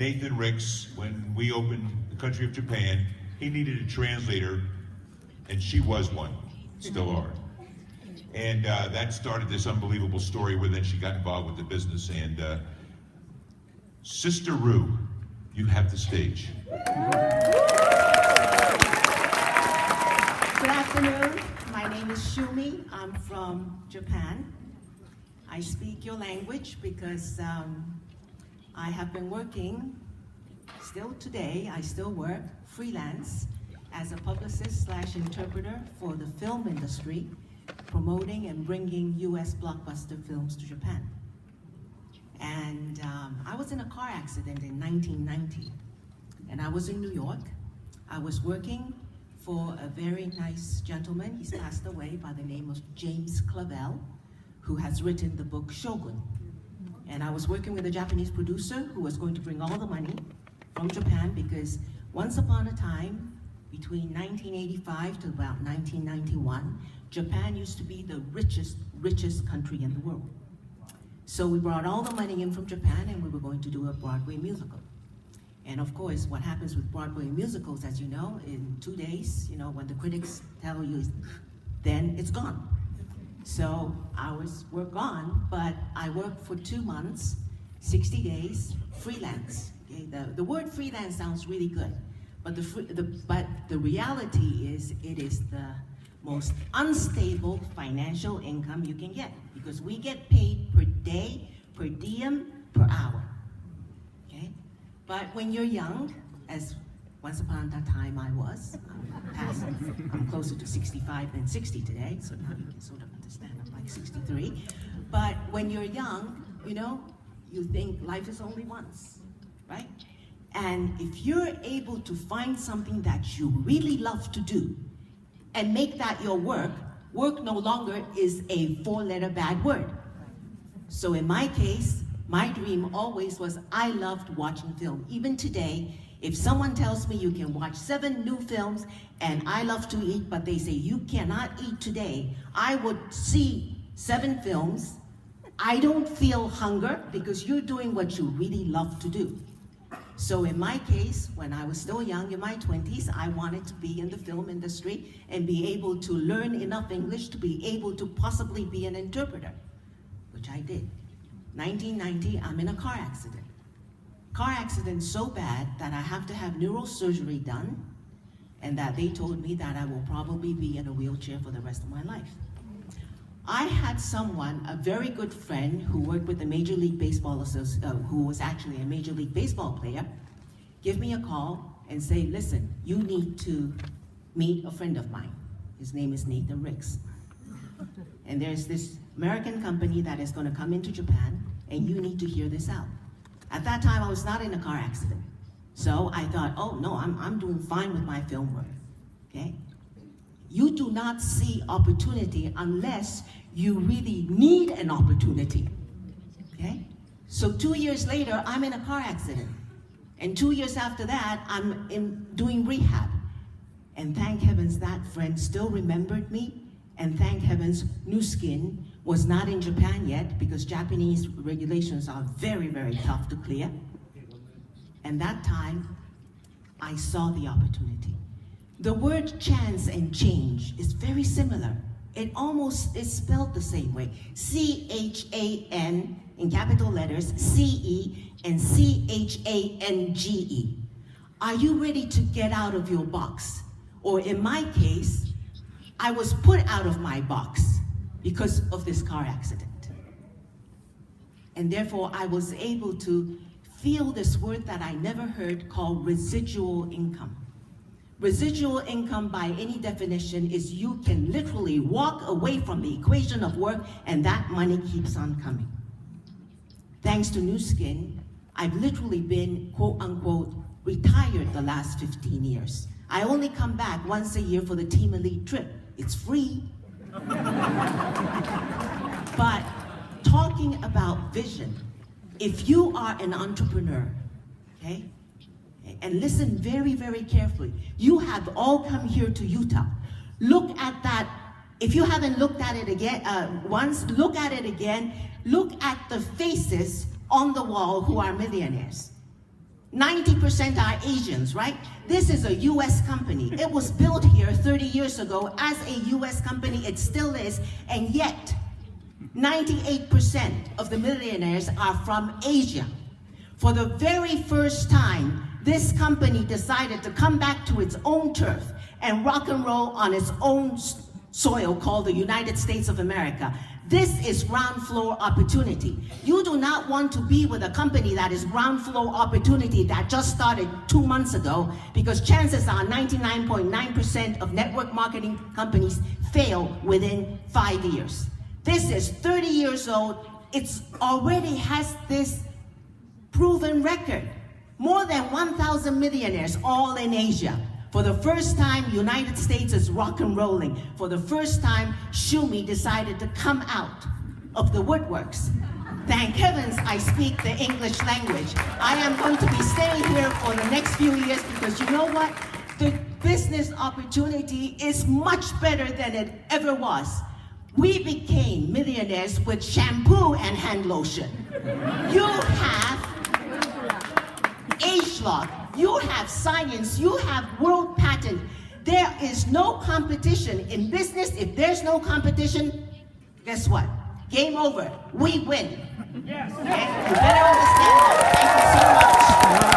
Nathan Ricks, when we opened the country of Japan, he needed a translator, and she was one, still are. And that started this unbelievable story where then she got involved with the business. And Sister Rue, you have the stage. Good afternoon. My name is Sumi. I'm from Japan. I speak your language because I have been working, still today, I still work freelance as a publicist / interpreter for the film industry, promoting and bringing US blockbuster films to Japan. And I was in a car accident in 1990, and I was in New York. I was working for a very nice gentleman. He's passed away, by the name of James Clavell, who has written the book Shogun. And I was working with a Japanese producer who was going to bring all the money from Japan, because once upon a time, between 1985 to about 1991, Japan used to be the richest country in the world. So we brought all the money in from Japan, and we were going to do a Broadway musical. And of course, what happens with Broadway musicals, as you know, in 2 days, when the critics tell you, then it's gone. So hours were gone, but I worked for 2 months, 60 days, freelance. Okay? The word freelance sounds really good, but the reality is it is the most unstable financial income you can get, because we get paid per day, per diem, per hour. Okay? But when you're young, as once upon a time I was, I'm closer to 65 than 60 today, so now you can sort of understand I'm like 63. But when you're young, you think life is only once, right? And if you're able to find something that you really love to do and make that your work no longer is a 4-letter bad word. So in my case, my dream always was I loved watching film. Even today, if someone tells me you can watch 7 new films and I love to eat, but they say you cannot eat today, I would see 7 films. I don't feel hunger because you're doing what you really love to do. So in my case, when I was still young, in my 20s, I wanted to be in the film industry and be able to learn enough English to be able to possibly be an interpreter, which I did. 1990, I'm in a car accident. Car accident so bad that I have to have neurosurgery done, and that they told me that I will probably be in a wheelchair for the rest of my life. I had someone, a very good friend who worked with the Major League Baseball who was actually a Major League Baseball player, give me a call and say, listen, you need to meet a friend of mine. His name is Nathan Ricks. And there's this American company that is going to come into Japan, and you need to hear this out. At that time, I was not in a car accident. So I thought, oh no, I'm doing fine with my film work, okay? You do not see opportunity unless you really need an opportunity, okay? So 2 years later, I'm in a car accident. And 2 years after that, I'm doing rehab. And thank heavens that friend still remembered me, and thank heavens Nu Skin was not in Japan yet, because Japanese regulations are very, very tough to clear. And that time, I saw the opportunity. The word chance and change is very similar. It almost is spelled the same way. C-H-A-N in capital letters, C-E, and C-H-A-N-G-E. Are you ready to get out of your box? Or in my case, I was put out of my box because of this car accident. And therefore, I was able to feel this word that I never heard called residual income. Residual income, by any definition, is you can literally walk away from the equation of work and that money keeps on coming. Thanks to Nu Skin, I've literally been, quote unquote, retired the last 15 years. I only come back once a year for the Team Elite trip. It's free. But talking about vision, if you are an entrepreneur, okay, and listen very, very carefully, you have all come here to Utah. Look at that. If you haven't looked at it again, once, look at it again. Look at the faces on the wall who are millionaires. 90% are Asians, right? This is a US company. It was built here 30 years ago as a US company. It still is, and yet 98% of the millionaires are from Asia. For the very first time, this company decided to come back to its own turf and rock and roll on its own soil called the United States of America. This is ground floor opportunity. You do not want to be with a company that is ground floor opportunity that just started 2 months ago, because chances are 99.9% of network marketing companies fail within 5 years. This is 30 years old. It's already has this proven record. More than 1,000 millionaires, all in Asia. For the first time, United States is rock and rolling. For the first time, Sumi decided to come out of the woodworks. Thank heavens I speak the English language. I am going to be staying here for the next few years because you know what? The business opportunity is much better than it ever was. We became millionaires with shampoo and hand lotion. You have age-lock. You have science, you have world patent. There is no competition in business. If there's no competition, guess what? Game over. We win. Yes. And you better understand that. Thank you so much.